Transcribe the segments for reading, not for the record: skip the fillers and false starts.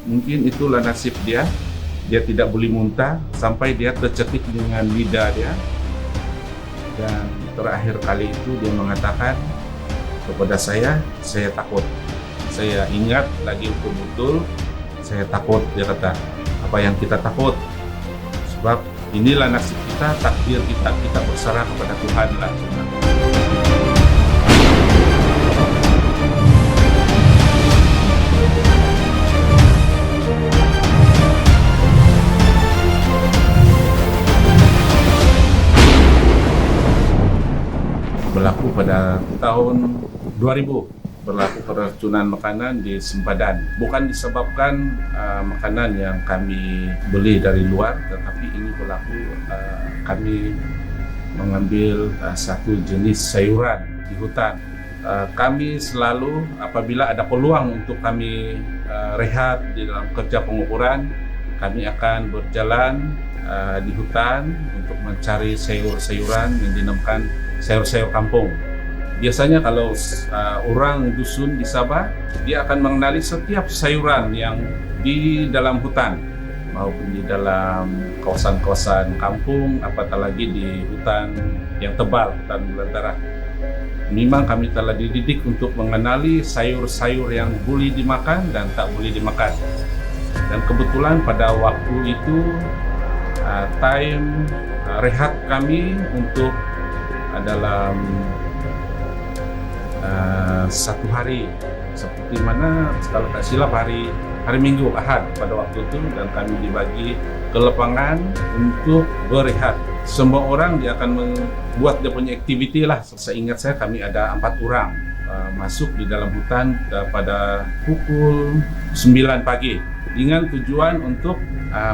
mungkin itulah nasib dia. Dia tidak boleh muntah sampai dia tercetik dengan lidah dia. Dan terakhir kali itu dia mengatakan kepada saya takut. Saya ingat lagi betul-betul, saya takut, dia kata. Apa yang kita takut? Sebab inilah nasib kita, takdir kita berserah kepada Tuhan lah. Berlaku pada tahun 2000, berlaku keracunan makanan di sempadan. Bukan disebabkan makanan yang kami beli dari luar, tetapi ini berlaku kami mengambil satu jenis sayuran di hutan. Kami selalu apabila ada peluang untuk kami rehat di dalam kerja pengukuran, kami akan berjalan di hutan untuk mencari sayur-sayuran yang dinamakan sayur-sayur kampung. Biasanya kalau orang dusun di Sabah, dia akan mengenali setiap sayuran yang di dalam hutan maupun di dalam kawasan-kawasan kampung, apatah lagi di hutan yang tebal, hutan belantara. Memang kami telah dididik untuk mengenali sayur-sayur yang boleh dimakan dan tak boleh dimakan. Dan kebetulan pada waktu itu time rehat kami untuk dalam satu hari, seperti mana kalau tak silap hari Minggu Ahad pada waktu itu, dan kami dibagi ke lapangan untuk berehat. Semua orang dia akan membuat dia punya aktiviti lah. Seingat saya kami ada 4 orang masuk di dalam hutan pada pukul 9 pagi dengan tujuan untuk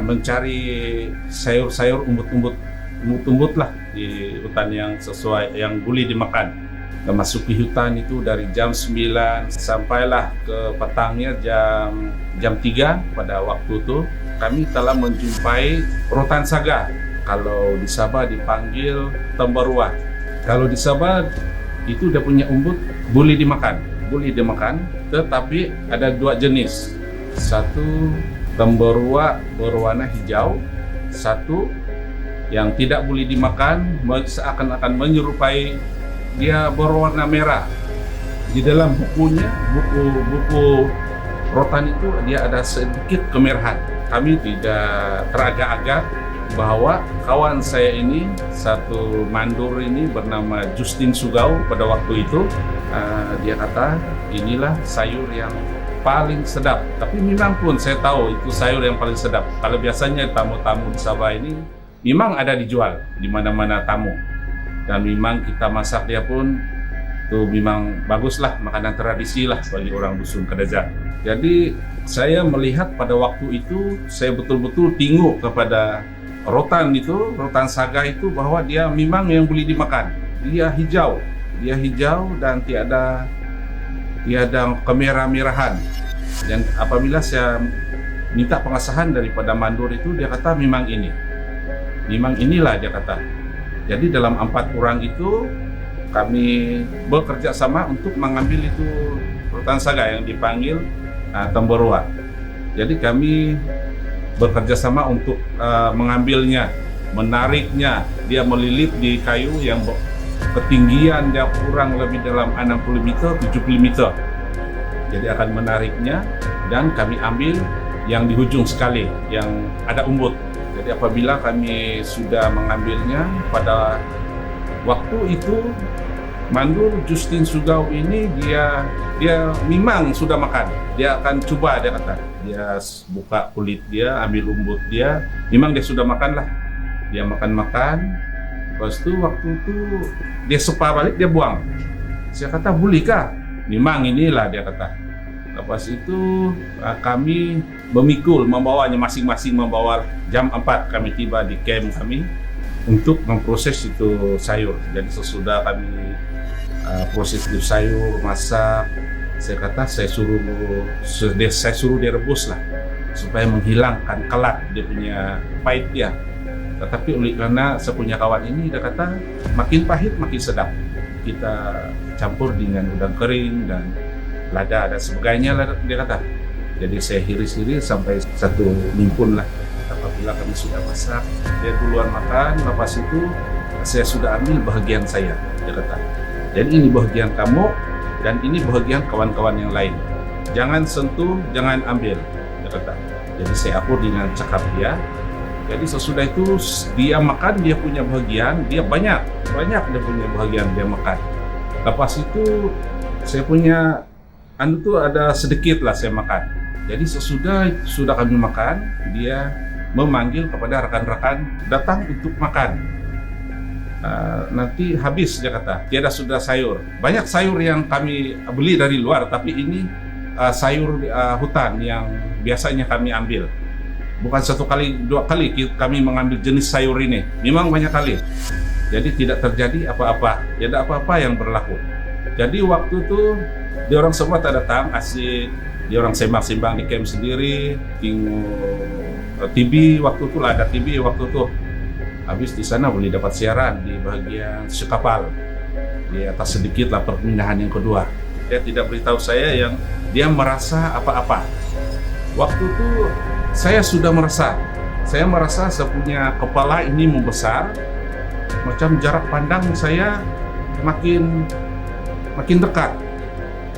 mencari sayur-sayur umbut-umbut lah di hutan yang sesuai yang boleh dimakan. Dan masuk ke hutan itu dari jam 9 sampailah ke petangnya jam 3 pada waktu itu kami telah menjumpai rotan saga. Kalau di Sabah dipanggil tembaruah. Kalau di Sabah itu dia punya umbut boleh dimakan, tetapi ada 2 jenis. Satu tembaruah berwarna hijau, satu yang tidak boleh dimakan, seakan-akan menyerupai dia berwarna merah. Di dalam buku rotan itu dia ada sedikit kemerahan. Kami tidak teragak-agak bahwa kawan saya ini, satu mandur ini bernama Justin Sugau pada waktu itu, dia kata inilah sayur yang paling sedap. Tapi memang pun saya tahu itu sayur yang paling sedap. Kalau biasanya tamu-tamu di Sabah ini memang ada dijual di mana-mana tamu. Dan memang kita masak dia pun itu memang baguslah, makanan tradisi lah bagi orang dusun Kadazan. Jadi saya melihat pada waktu itu saya betul-betul tengok kepada rotan saga itu bahwa dia memang yang boleh dimakan. Dia hijau dan tiada kemerah-merahan. Dan apabila saya minta pengesahan daripada mandur itu, dia kata memang inilah dia kata. Jadi dalam 4 orang itu kami bekerja sama untuk mengambil itu rotan saga yang dipanggil tembaruah. Jadi kami bekerja sama untuk mengambilnya, menariknya. Dia melilit di kayu yang ketinggian dia kurang lebih dalam 60 meter, 70 meter. Jadi akan menariknya dan kami ambil yang di ujung sekali, yang ada umbut. Jadi apabila kami sudah mengambilnya, pada waktu itu mandur Justin Sugau ini dia memang sudah makan. Dia akan coba, dia kata. Dia buka kulit dia, ambil umbut dia, memang dia sudah makan lah. Dia makan. Lepas itu waktu itu dia sepa balik, dia buang. Saya kata, bolehkah? Memang inilah dia kata. Lepas itu kami membawanya masing-masing membawa. Jam 4 kami tiba di camp kami untuk memproses itu sayur. Jadi sesudah kami proses itu sayur, masak, saya kata saya suruh dia rebus lah supaya menghilangkan kelat dia punya pahit dia. Tetapi oleh karena saya punya kawan ini, dia kata makin pahit makin sedap. Kita campur dengan udang kering dan lada dan sebagainya, dia kata. Jadi saya hiris-hiris sampai satu nimpun lah. Apabila kami sudah masak, dia duluan makan, lepas itu saya sudah ambil bahagian saya, dia kata. Jadi ini bahagian kamu dan ini bahagian kawan-kawan yang lain. Jangan sentuh, jangan ambil, dia kata. Jadi saya akur dengan cakap dia. Jadi sesudah itu dia makan, dia punya bahagian, dia banyak dia punya bahagian dia makan. Lepas itu saya punya tuh ada sedikit lah saya makan. Jadi sudah kami makan, dia memanggil kepada rekan-rekan datang untuk makan. Nanti habis, dia kata, tiada sudah sayur. Banyak sayur yang kami beli dari luar, tapi ini sayur hutan yang biasanya kami ambil. Bukan satu kali, dua kali kami mengambil jenis sayur ini. Memang banyak kali. Jadi tidak terjadi apa-apa, tidak apa-apa yang berlaku. Jadi waktu itu dia orang semua tak datang, asik. Dia orang sembang-sembang di camp sendiri, tengok TV waktu itu lah, ada TV waktu itu. Habis di sana boleh dapat siaran di bagian sekapal. Di atas sedikit lah perpindahan yang kedua. Dia tidak beritahu saya yang dia merasa apa-apa. Waktu itu saya sudah merasa, saya punya kepala ini membesar, macam jarak pandang saya makin dekat.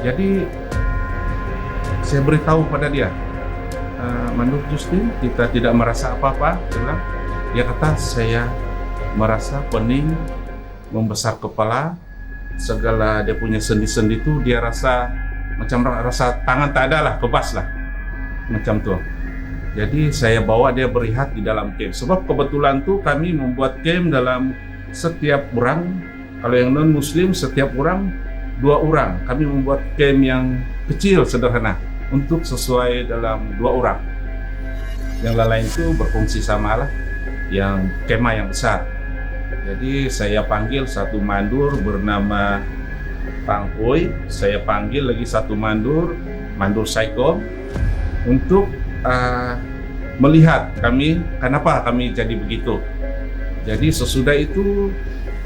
Jadi saya beritahu pada dia, Mandor Justin, kita tidak merasa apa-apa. Dia kata, saya merasa pening, membesar kepala, segala dia punya sendi-sendi itu dia rasa macam rasa tangan tak ada lah, kebas lah, macam tuh. Jadi saya bawa dia berehat di dalam camp. Sebab kebetulan tuh kami membuat camp dalam setiap orang, kalau yang non Muslim setiap orang 2 orang. Kami membuat camp yang kecil sederhana untuk sesuai dalam 2 orang. Yang lain itu berfungsi sama lah, yang kemah yang besar. Jadi saya panggil satu mandur bernama Pangkoi, saya panggil lagi satu mandur Saikom untuk melihat kami kenapa kami jadi begitu. Jadi sesudah itu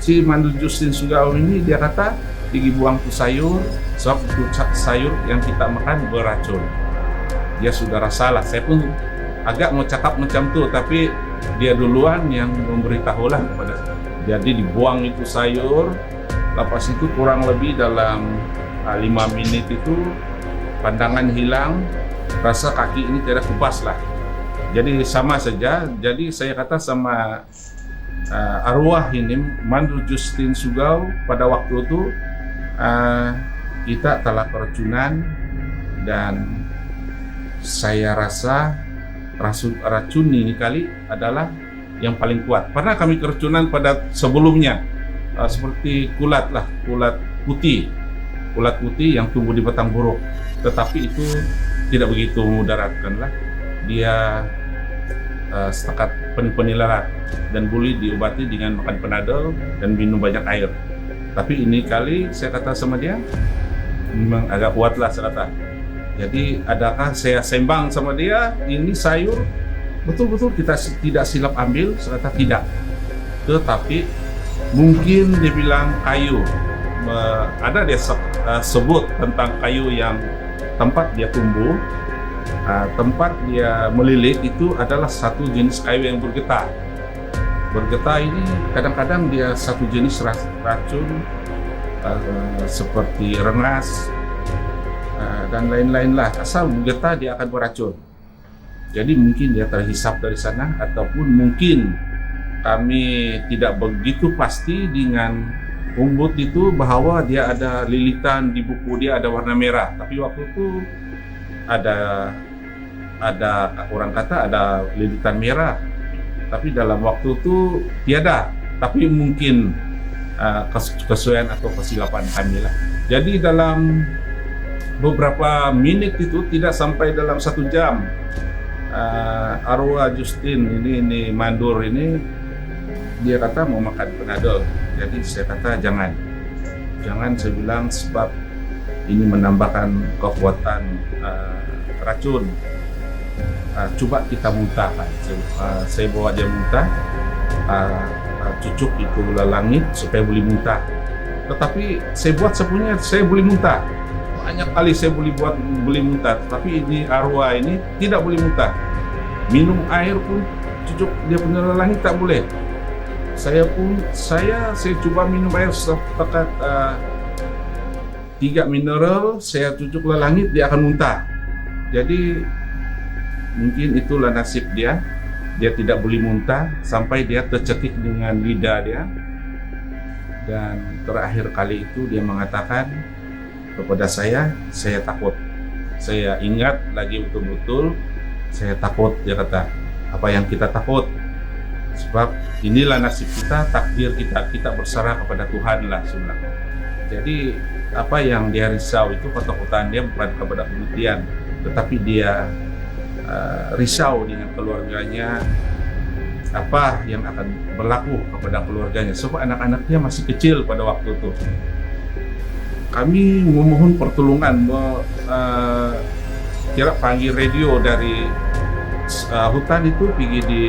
si Mandur Justin Sugao ini dia kata dibuang tuh sayur, sebab itu sayur yang kita makan beracun. Dia sudah rasalah, saya pun agak mau cakap macam tuh, tapi dia duluan yang memberitahu lah kepada saya. Jadi dibuang itu sayur, lepas itu kurang lebih dalam 5 menit itu pandangan hilang, rasa kaki ini tidak kubas lah. Jadi sama saja, jadi saya kata sama arwah ini, Mandur Justin Sugao pada waktu itu kita telah keracunan dan saya rasa racun ini kali adalah yang paling kuat. Pernah kami keracunan pada sebelumnya seperti kulat putih yang tumbuh di batang buruk, tetapi itu tidak begitu mudaratkan lah. Dia setakat penilarat dan boleh diobati dengan makan panadol dan minum banyak air. Tapi ini kali saya kata sama dia memang agak kuat lah saya kata. Jadi adakah saya sembang sama dia ini sayur betul-betul kita tidak silap ambil? Saya kata tidak, tetapi mungkin dia bilang kayu. Ada dia sebut tentang kayu yang tempat dia tumbuh, tempat dia melilit itu adalah satu jenis kayu yang bergetah. Bergetah ini kadang-kadang dia satu jenis racun seperti rengas dan lain-lain lah. Asal bergetah dia akan beracun. Jadi mungkin dia terhisap dari sana, ataupun mungkin kami tidak begitu pasti dengan umbut itu bahwa dia ada lilitan di buku dia ada warna merah. Tapi waktu itu ada orang kata ada lilitan merah, tapi dalam waktu itu tiada. Tapi mungkin kesesuaian atau kesilapan kami lah. Jadi dalam beberapa menit itu tidak sampai dalam 1 jam, arwah Justin ini Mandur ini dia kata mau makan panadol. Jadi saya kata jangan, saya bilang sebab ini menambahkan kekuatan racun. Coba kita muntahkan. Saya bawa dia muntah, cucuk itu langit supaya boleh muntah. Tetapi saya buat sepunya saya boleh muntah. banyak kali saya boleh muntah, tapi ini arwah ini tidak boleh muntah. Minum air pun cucuk dia punya langit tak boleh. Saya coba minum air setekat 3 mineral, saya cucuk langit, dia akan muntah. Jadi mungkin itulah nasib dia. Dia tidak boleh muntah sampai dia tercekik dengan lidah dia. Dan terakhir kali itu dia mengatakan kepada saya takut. Saya ingat lagi betul-betul, saya takut. Dia kata, apa yang kita takut? Sebab inilah nasib kita, takdir kita berserah kepada Tuhan lah sebenarnya. Jadi apa yang dia risau itu ketakutan dia bukan kepada kematian, tetapi dia risau dengan keluarganya, apa yang akan berlaku kepada keluarganya, sebab anak-anaknya masih kecil pada waktu itu. Kami memohon pertolongan, kira panggil radio dari hutan itu pergi di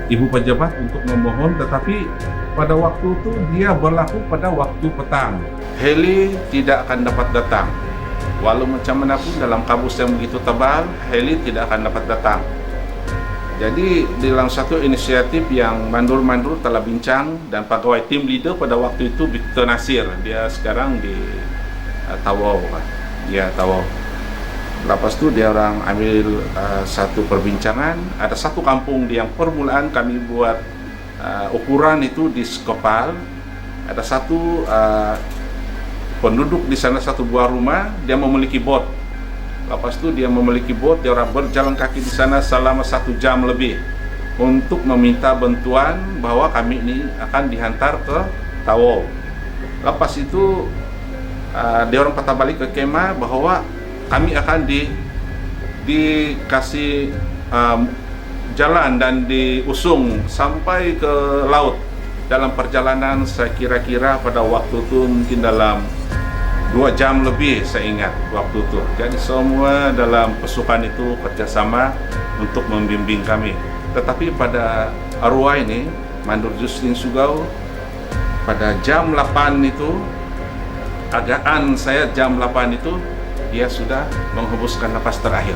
ibu pejabat untuk memohon, tetapi pada waktu itu dia berlaku pada waktu petang. Heli tidak akan dapat datang. Walau macam mana pun dalam kabus yang begitu tebal, heli tidak akan dapat datang. Jadi dalam satu inisiatif yang mandur-mandur telah bincang, dan pegawai tim leader pada waktu itu Victor Nasir, dia sekarang di Tawau, ya Tawau. Lepas itu dia orang ambil satu perbincangan, ada satu kampung yang permulaan kami buat ukuran itu di Skopal, ada satu penduduk di sana, satu buah rumah, dia memiliki bot. Lepas itu dia memiliki bot, dia orang berjalan kaki di sana selama 1 jam lebih untuk meminta bantuan bahwa kami ini akan dihantar ke Tawau. Lepas itu dia orang patah balik ke kemah bahwa kami akan dikasih jalan dan diusung sampai ke laut. Dalam perjalanan saya kira-kira pada waktu itu mungkin dalam 2 jam lebih, saya ingat waktu itu. Jadi semua dalam pasukan itu kerjasama untuk membimbing kami. Tetapi pada arwah ini, Mandur Justin Sugau, pada jam 8 itu, agaan saya jam 8 itu, dia sudah menghembuskan napas terakhir.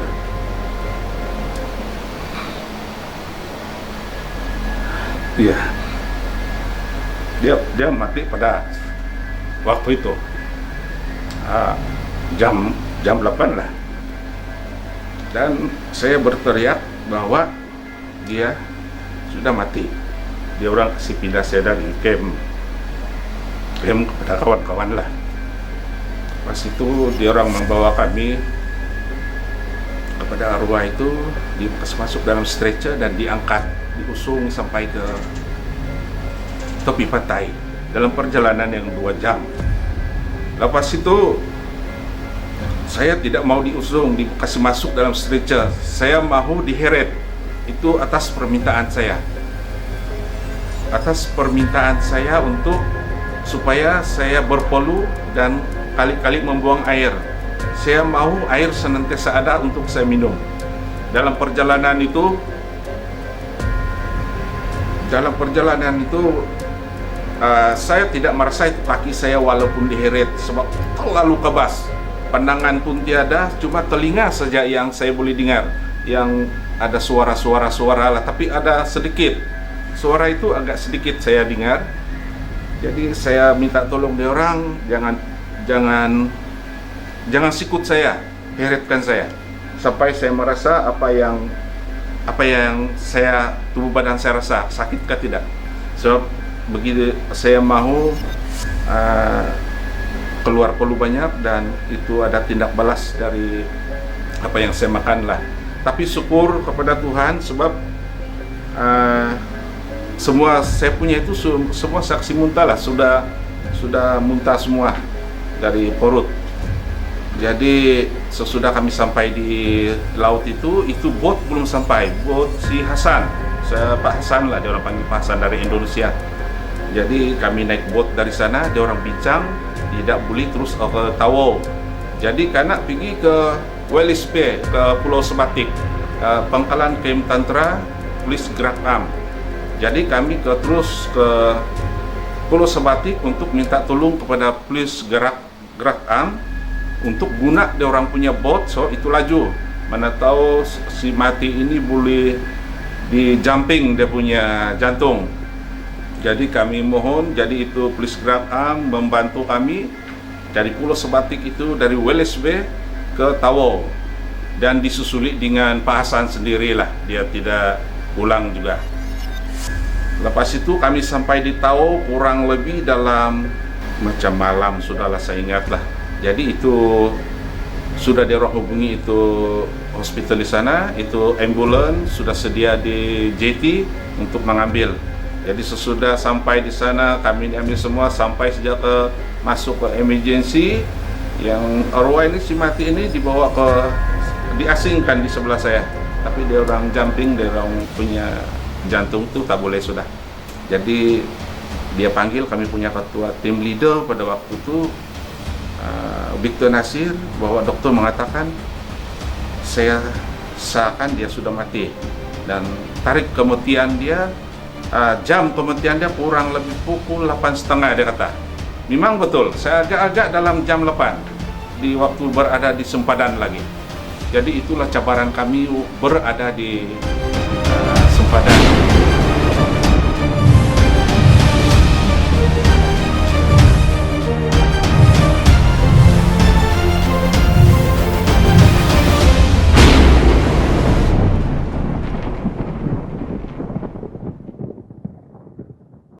Iya, dia mati pada waktu itu. Jam 8 lah. Dan saya berteriak bahwa dia sudah mati. Dia orang kasih pindah saya dari camp kepada kawan-kawan lah. Pas itu dia orang membawa kami kepada arwah itu, masuk dalam stretcher dan diangkat, diusung sampai ke tepi pantai dalam perjalanan yang 2 jam. Lepas itu saya tidak mau diusung, dikasih masuk dalam stretcher. Saya mau diheret. Itu atas permintaan saya. Atas permintaan saya untuk supaya saya berpeluh dan kali-kali membuang air. Saya mau air senantiasa ada untuk saya minum. Dalam perjalanan itu saya tidak merasa itu kaki saya walaupun diheret, sebab terlalu kebas. Pandangan pun tiada, cuma telinga saja yang saya boleh dengar, yang ada suara lah, tapi ada sedikit. Suara itu agak sedikit saya dengar. Jadi saya minta tolong dia orang, jangan sikut saya, heretkan saya, sampai saya merasa apa yang saya, tubuh badan saya rasa sakitkah tidak. So begitu saya mau keluar peluh banyak, dan itu ada tindak balas dari apa yang saya makan lah. Tapi syukur kepada Tuhan, sebab semua saya punya itu semua saksi muntah lah, sudah muntah semua dari perut. Jadi sesudah kami sampai di laut itu bot belum sampai, bot si Hasan, Pak Hasan lah, dia orang panggil Pak Hasan, dari Indonesia. Jadi kami naik bot dari sana, dia orang bincang tidak boleh terus ke Tawau. Jadi karena pergi ke Wallis Bay, ke Pulau Sebatik, pangkalan Kem Tantra Polis Gerak Am. Jadi kami terus ke Pulau Sebatik untuk minta tolong kepada Polis Gerak gerak arm untuk guna dia orang punya bot, so itu laju. Mana tahu si mati ini boleh di jumping dia punya jantung. Jadi kami mohon, jadi itu please gerak arm membantu kami dari Pulau Sebatik itu, dari Welles Bay ke Tawau, dan disusuli dengan Pak Hasan sendirilah, dia tidak pulang juga. Lepas itu kami sampai di Tawau kurang lebih dalam macam malam, sudahlah saya ingatlah. Jadi itu sudah hubungi itu hospital di sana, itu ambulans sudah sedia di JT untuk mengambil. Jadi sesudah sampai di sana kami ambil semua, sampai sejak masuk ke emergency, yang arwah ini si mati ini dibawa ke, diasingkan di sebelah saya, tapi dia orang jumping, dia orang punya jantung tuh tak boleh sudah. Jadi dia panggil kami punya ketua tim leader pada waktu itu, Victor Nasir, bahwa dokter mengatakan saya seakan dia sudah mati, dan tarik kematian dia, jam kematian dia kurang lebih pukul 8.30 dia kata. Memang betul, saya agak-agak dalam jam 8 di waktu berada di sempadan lagi. Jadi itulah cabaran kami berada di